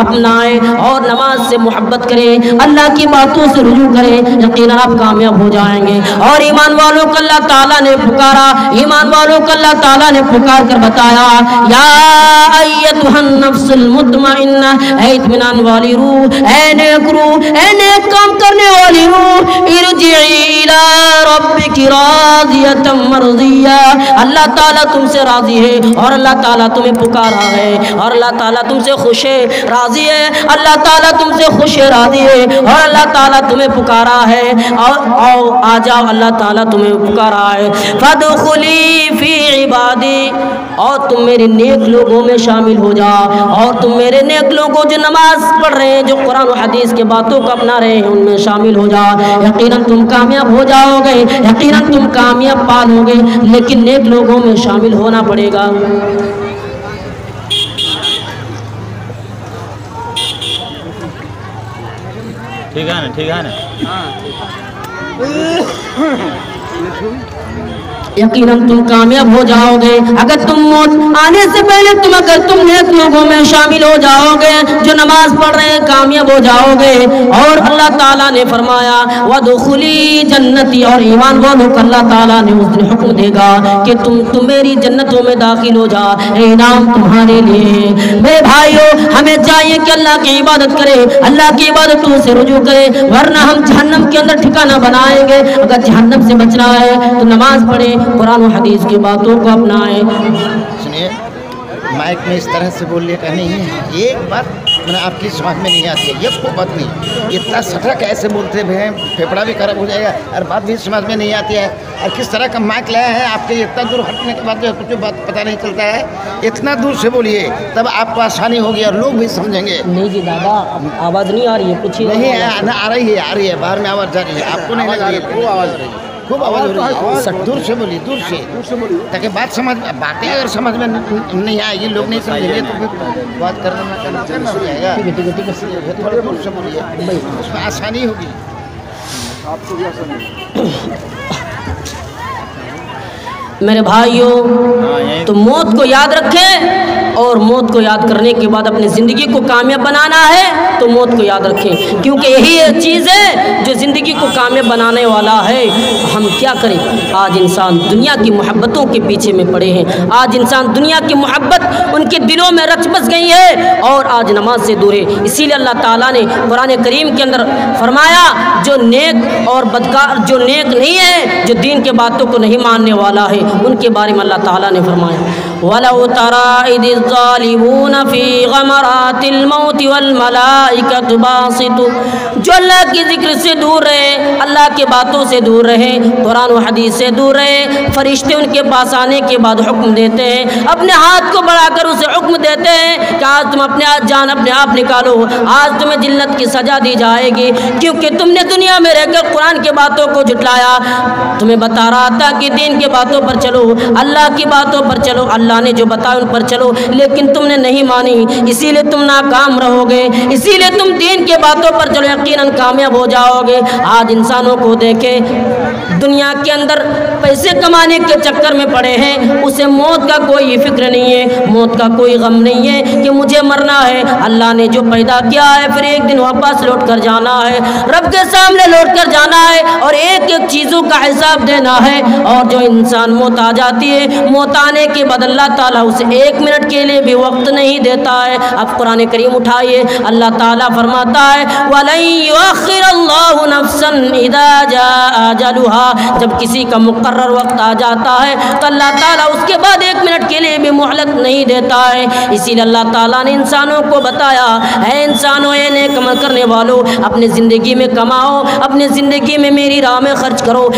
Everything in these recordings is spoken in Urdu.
اپنائے اور نماز سے محبت کرے اللہ کی باتوں سے رجوع کرے یقیناً آپ کامیاب ہو جائیں گے اور ایمان والوں کو اللہ تعالیٰ نے پکارا ایمان والوں کو اللہ تعالیٰ نے پکار کر بتایا یا ایتھا النفس المطمئنہ اے اطمینان والی روح اے نیک روح اے نیک کام کرنے والی روح ارجعی الی ربک راضیۃ مرضیہ اللہ تعالیٰ تم سے راضی ہے اور اللہ تعالیٰ تمہیں پکارا ہے اور اللہ تعالیٰ تم سے خوش ہے راضی ہے اللہ تعالیٰ تم سے خوش ہے راضی ہے اور اللہ تعالیٰ تمہیں پکارا ہے اور آ جاؤ اللہ تعالیٰ تمہیں پکارا ہے فادخلی فی عبادی اور تم میرے نیک لوگوں میں شامل ہو جاؤ اور تم میرے نیک لوگوں جو نماز پڑھ رہے ہیں جو قرآن و حدیث کے باتوں کو اپنا رہے ہیں ان میں شامل ہو جاؤ یقیناً تم کامیاب ہو جاؤ گے یقیناً تم کامیاب پالو گے لیکن نیک لوگوں میں شامل ہونا پڑے گا ٹھیک ہے نا یقیناً تم کامیاب ہو جاؤ گے اگر تم موت آنے سے پہلے اگر تم نیک لوگوں میں شامل ہو جاؤ گے جو نماز پڑھ رہے ہیں کامیاب ہو جاؤ گے اور اللہ تعالیٰ نے فرمایا وادخلی جنتی اور ایمان والوں کو اللہ تعالیٰ نے اس دن حکم دے گا کہ تم میری جنتوں میں داخل ہو جا انعام تمہارے لیے میرے بھائیو ہمیں چاہیے کہ اللہ کی عبادت کرے اللہ کی عبادتوں سے رجوع کرے ورنہ ہم جہنم کے اندر ٹھکانہ بنائیں گے اگر جہنم سے بچنا ہے تو نماز پڑھے قرآن و حدیث کی باتوں کو اپنائیں سنیے مائک میں اس طرح سے بول لیا کہ نہیں ایک بات آپ کی سمجھ میں نہیں آتی ہے یہ کوئی بات نہیں اتنا سٹک ایسے بولتے ہیں پھیپڑا بھی خراب ہو جائے گا اور بات بھی سمجھ میں نہیں آتی ہے اور کس طرح کا مائک لایا ہے آپ کے اتنا دور ہٹنے کے بعد جو کچھ بات پتہ نہیں چلتا ہے اتنا دور سے بولیے تب آپ کو آسانی ہوگی اور لوگ بھی سمجھیں گے نہیں جی دادا آواز نہیں آ رہی ہے کچھ نہیں آ رہی ہے باہر میں آواز جا رہی ہے آپ کو نہیں لگ رہی ہے خوب آواز ہو رہی ہے دور سے بولیے دور سے تاکہ باتیں اگر سمجھ میں نہیں آئے گی لوگ نہیں سمجھیں گے تو پھر بات کرنا ہو جائے گا تھوڑا دور سے بولیے اس میں آسانی ہوگی میرے بھائیوں تو موت کو یاد رکھیں اور موت کو یاد کرنے کے بعد اپنی زندگی کو کامیاب بنانا ہے تو موت کو یاد رکھیں کیونکہ یہی چیز ہے جو زندگی کو کامیاب بنانے والا ہے ہم کیا کریں آج انسان دنیا کی محبتوں کے پیچھے میں پڑے ہیں آج انسان دنیا کی محبت ان کے دلوں میں رچ بس گئی ہے اور آج نماز سے دور ہے اسی لیے اللہ تعالیٰ نے قرآن کریم کے اندر فرمایا جو نیک اور بدکار جو نیک نہیں ہے جو دین کے باتوں کو نہیں ماننے والا ہے ان کے بارے میں اللہ تعالیٰ نے فرمایا وَلَوْ تَرَىٰ إِذِ الظَّالِمُونَ فِي غَمَرَاتِ الْمَوْتِ وَالْمَلَائِكَةُ بَاسِطُو جو اللہ کے ذکر سے دور رہے اللہ کے باتوں سے دور رہے قرآن و حدیث سے دور رہے فرشتے ان کے پاس آنے کے بعد حکم دیتے ہیں اپنے ہاتھ کو بڑھا کر اسے حکم دیتے ہیں کہ آج تم اپنے جان اپنے آپ نکالو آج تمہیں جنت کی سزا دی جائے گی کیونکہ تم نے دنیا میں رہ کر قرآن کے باتوں کو جھٹلایا تمہیں بتا رہا تھا کہ دین کے باتوں پر چلو اللہ کی باتوں پر چلو اللہ نے جو بتایا ان پر چلو لیکن تم نے نہیں مانی اسی لیے تم ناکام رہو گے اسی لیے تم دین کے باتوں پر چلو یقیناً کامیاب ہو جاؤ گے آج انسانوں کو دیکھیں دنیا کے اندر پیسے کمانے کے چکر میں پڑے ہیں اسے موت کا کوئی فکر نہیں ہے موت کا کوئی غم نہیں ہے کہ مجھے مرنا ہے اللہ نے جو پیدا کیا ہے پھر ایک دن واپس لوٹ کر جانا ہے رب کے سامنے لوٹ کر جانا ہے اور ایک ایک چیزوں کا حساب دینا ہے اور جو انسان موت آ جاتی ہے موت آنے کے بعد اللہ تعالیٰ اسے ایک منٹ کے لیے بھی وقت نہیں دیتا ہے اب قرآن کریم اٹھائیے اللہ تعالیٰ فرماتا ہے وَلَن يُؤَخِّرَ اللَّهُ نَفْسًا إِذَا جَاءَ أَجَلُهَا جب کسی کا مقرر وقت آ جاتا ہے تو اللہ تعالیٰ اس کے بعد ایک منٹ کے لیے بھی مہلت نہیں دیتا ہے اسی لیے اللہ تعالیٰ نے انسانوں کو بتایا اے انسانوں اے نیک عمل کرنے والوں اپنی زندگی میں کماؤ اپنی زندگی میں میری راہ میں خرچ کرو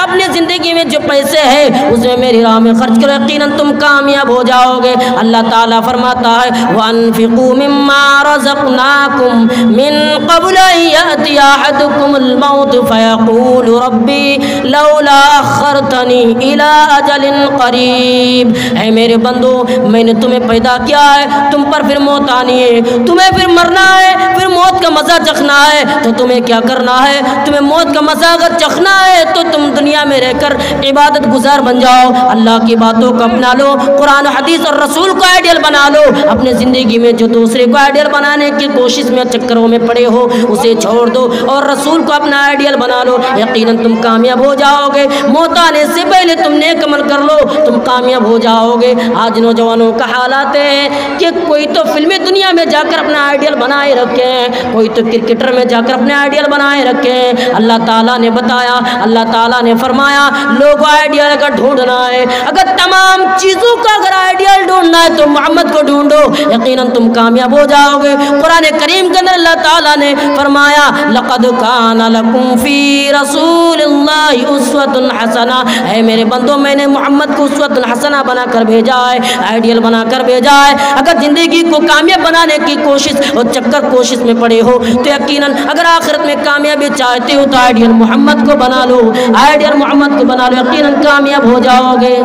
اپنی زندگی میں جو پیسے ہیں اس میں میری راہ میں خرچ کرو یقیناً تم کامیاب ہو جاؤ گے اللہ تعالیٰ فرماتا ہے وَأَنفِقُوا مِمَّا رَزَقْنَاكُمْ مِن قَبْلِ أَن يَأْتِيَ أَحَدَكُمُ الْمَوْتُ فَيَقُولُ رَبِّي لَوْلَا أَخَّرْتَنِي إِلَىٰ أَجَلٍ قَرِيبٍ اے میرے بندو میں نے تمہیں پیدا کیا ہے تم پر پھر موت آنی ہے تمہیں پھر مرنا ہے پھر موت کا مزہ چکھنا ہے تو تمہیں کیا کرنا ہے؟ تمہیں موت کا مزہ اگر چکھنا ہے تو تم دنیا میں رہ کر عبادت گزار بن جاؤ، اللہ کی باتوں کو اپنا لو، قرآن حدیث اور رسول کو آئیڈیل بنا لو۔ اپنے زندگی میں جو دوسرے کو آئیڈیل بنانے کی کوشش میں چکروں میں پڑے ہو اسے چھوڑ دو اور رسول کو اپنا آئیڈیل بنا لو، یقیناً تم کامیاب ہو جاؤ گے۔ موت آنے سے پہلے تم نیک عمل کر لو، تم کامیاب ہو جاؤ گے۔ آج نوجوانوں کا حالات ہے کہ کوئی تو فلمی دنیا میں جا کر اپنا آئیڈیل بنائے رکھے ہیں، کوئی تو کرکٹر میں جا کر اپنے آئیڈیل بنائے رکھے ہیں۔ اللہ تعالیٰ نے بتایا، اللہ تعالیٰ نے فرمایا لوگوں آئیڈیل کا ڈھونڈنا ہے، اگر تمام چیزوں کا اگر آئیڈیل ڈھونڈنا ہے تو محمد کو ڈھونڈو، یقیناً تم کامیاب ہو جاؤ گے۔ قرآن کریم کے اندر اللہ تعالیٰ نے فرمایا لقد کان لکم فی رسول اللہ اسوۃ حسنہ، اے میرے بندو میں نے محمد کو اسوۃ حسنہ بنا کر بھیجا ہے، آئیڈیل بنا کر بھیجا ہے۔ اگر زندگی کو کامیاب بنانے کی کوشش اور چکر کوشش میں پڑے ہو تو یقیناً اگر آخرت میں کامیابی چاہتے ہو تو آئیڈیل محمد کو بنا لو، آئیڈیل محمد کو بنا لو، یقیناً کامیاب ہو جاؤ گے۔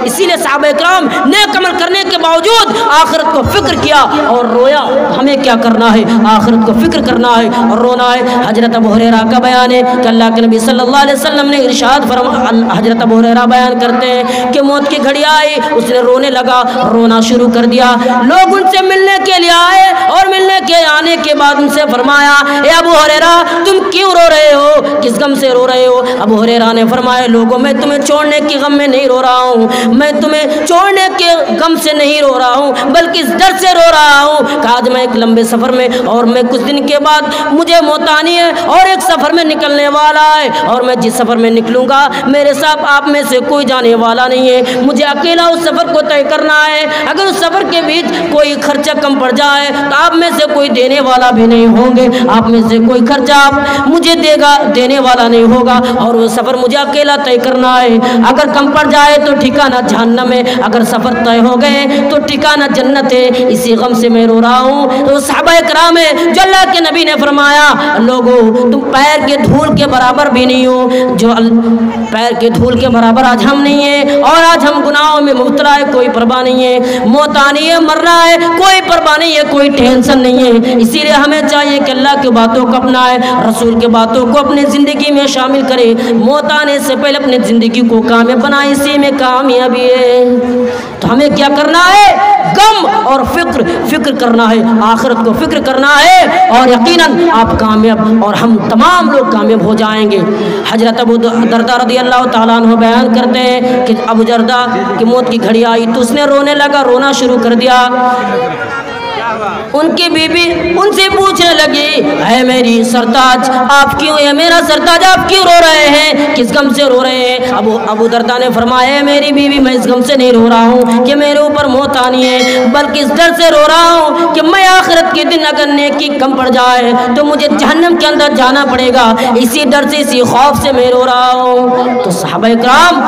اسی لیے صحابہ کرام نیک عمل کرنے کے باوجود آخرت کو فکر کیا اور رویا۔ ہمیں کیا کرنا ہے؟ آخرت کو فکر کرنا ہے اور رونا ہے۔ حضرت ابو ہریرہ کا بیان ہے کہ اللہ کے نبی صلی اللہ علیہ وسلم نے ارشاد فرمایا، حضرت ابو ہریرہ بیان کرتے ہیں کہ موت کی گھڑی آئی، اس نے رونے لگا، رونا شروع کر دیا۔ لوگ ان سے ملنے کے لیے آئے اور ملنے کے آنے کے بعد ان سے فرمایا اے ابو ہریرہ تم کیوں رو رہے ہو، کس غم سے رو رہے ہو؟ ابو ہریرہ نے فرمایا لوگوں میں تمہیں چھوڑنے کی غم میں نہیں رو رہا ہوں، میں تمہیں چھوڑنے کے غم سے نہیں رو رہا ہوں بلکہ اس ڈر سے رو رہا ہوں کہ آج میں ایک لمبے سفر میں اور میں کچھ دن کے بعد مجھے موت آنی ہے اور ایک سفر میں نکلنے والا ہے، اور میں جس سفر میں نکلوں گا میرے ساتھ آپ میں سے کوئی جانے والا نہیں ہے، مجھے اکیلا اس سفر کو طے کرنا ہے۔ اگر اس سفر کے بیچ کوئی خرچہ کم پڑ جائے تو آپ میں سے کوئی دینے والا بھی نہیں ہوں گے، آپ میں سے کوئی خرچہ آپ مجھے دینے والا نہیں ہوگا، اور وہ سفر مجھے اکیلا طے کرنا ہے۔ اگر کم پڑ جائے تو ٹھکانہ جہنم ہے، اگر سفر طے ہو گئے تو ٹھکانہ جنت ہے، اسی غم سے میں رو رہا ہوں۔ تو صحابہ کرام ہے جو اللہ کے نبی نے فرمایا لوگوں تم پیر کے دھول کے برابر بھی نہیں ہو، جو پیر کے دھول کے برابر آج ہم نہیں ہیں، اور آج ہم گناہوں میں مبتلا ہے، کوئی پرواہ نہیں ہے، موت آنی ہے، مرنا ہے، کوئی پرواہ نہیں ہے، کوئی ٹینشن نہیں ہے۔ اسی لیے ہمیں چاہیے کہ اللہ کی باتوں کو اپنائے، رسول کی باتوں کو اپنی زندگی میں شامل کرے، موت آنے سے پہلے اپنی زندگی کو کامیاب بنائے، اسی میں کامیابی ہے۔ تو ہمیں کیا کرنا ہے؟ غم اور فکر کرنا ہے، آخرت کو فکر کرنا ہے، اور یقیناً آپ کامیاب اور ہم تمام لوگ کامیاب ہو جائیں گے۔ حضرت ابو درداء رضی اللہ تعالیٰ عنہ بیان کرتے ہیں کہ ابو درداء کی موت کی گھڑی آئی تو اس نے رونے لگا، رونا شروع کر دیا۔ ان کی بیوی ان سے پوچھنے لگی اے میری سرتاج آپ کیوں، اے میرا سرتاج آپ کیوں رو رہے ہیں، کس غم سے رو رہے ہیں؟ ابو درداء نے فرمایا اے میری بیوی میں اس غم سے نہیں رو رہا ہوں کہ میرے اوپر موت آنی ہے، بلکہ اس ڈر سے رو رہا ہوں کہ میں آخرت کے دن اگر نیکی کم پڑ جائے تو مجھے جہنم کے اندر جانا پڑے گا، اسی ڈر سے اسی خوف سے میں رو رہا ہوں۔ تو صحابہ کرام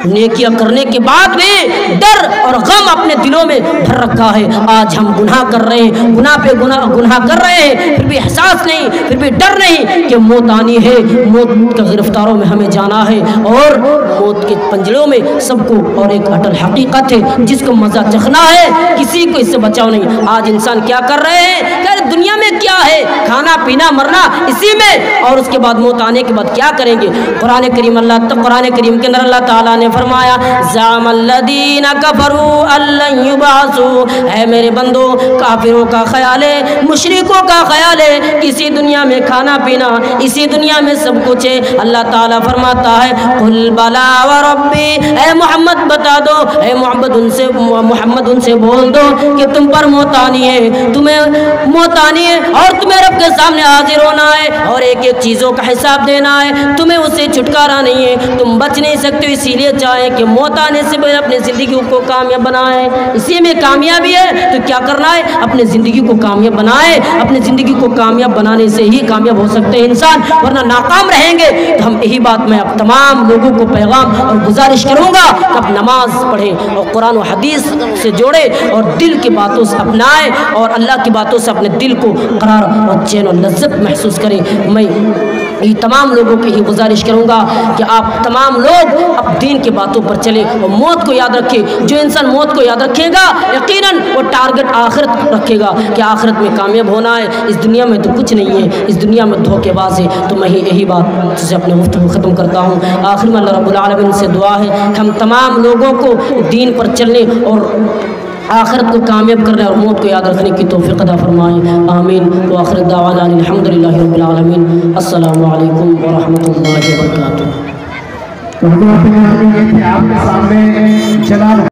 نیکیاں کرنے کے بعد بھی ڈر اور غم اپنے دلوں میں بھر رکھا ہے۔ آج ہم گناہ کر رہے ہیں، گناہ پہ گناہ کر رہے ہیں، پھر بھی احساس نہیں، پھر بھی ڈر نہیں کہ موت آنی ہے، موت کے گرفتاروں میں ہمیں جانا ہے، اور موت کے پنجروں میں سب کو، اور ایک اٹل حقیقت ہے جس کو مزہ چکھنا ہے، کسی کو اس سے بچاؤ نہیں۔ آج انسان کیا کر رہے ہیں کہ دنیا میں کیا ہے، کھانا پینا مرنا اسی میں، اور اس کے بعد موت آنے کے بعد کیا کریں گے؟ قرآن کریم کے اندر اللہ تعالیٰ نے فرمایا زعم الذین کفروا ان لن یبعثوا، اے میرے بندو کافروں کا خیال ہے، مشرکوں کا خیال ہے کسی دنیا میں کھانا پینا، اسی دنیا میں سب کچھ ہے۔ اللہ تعالیٰ فرماتا ہے قل بلا وربی، اے محمد بتا دو، اے محمد ان سے بول دو کہ تم پر موت آنی ہے، تمہیں موت آنی ہے، اور تمہیں رب کے سامنے حاضر ہونا ہے، اور ایک ایک چیزوں کا حساب دینا ہے، تمہیں اس سے چھٹکارا نہیں ہے، تم بچ نہیں سکتے، اسی لیے چاہے کہ موت آنے سے پہلے اپنی زندگی کو کامیاب بنائے، اسی میں کامیابی ہے۔ تو کیا کرنا ہے؟ اپنے زندگی کو کامیاب بنائے، اپنے زندگی کو کامیاب بنانے سے ہی کامیاب ہو سکتے ہیں انسان، ورنہ ناکام رہیں گے۔ تو ہم یہی بات میں اب تمام لوگوں کو پیغام اور گزارش کروں گا کہ اب نماز پڑھیں اور قرآن و حدیث سے جوڑے، اور دل کی باتوں سے اپنائے، اور اللہ کی باتوں سے اپنے دل کو قرار اور چین و لذت محسوس کریں۔ میں یہ تمام لوگوں کی ہی گزارش کروں گا کہ آپ تمام لوگ اب دین کی باتوں پر چلیں اور موت کو یاد رکھیں. جو انسان موت کو یاد رکھے گا یقیناً وہ ٹارگٹ آخرت رکھے گا کہ آخرت میں کامیاب ہونا ہے. اس دنیا میں تو کچھ نہیں ہے, اس دنیا میں دھوکے باز ہے. تو میں یہی بات سے اپنے گفتگو ختم کرتا ہوں. آخر میں اللہ رب العالمین سے دعا ہے ہم تمام لوگوں کو دین پر چلنے اور آخرت کو کامیاب کرنے اور موت کو یاد رکھنے کی توفیق عطا فرمائے. آمین. وآخر دعوانا الحمدللہ رب العالمین. السلام علیکم ورحمۃ اللہ وبرکاتہ. آپ کے سامنے جناب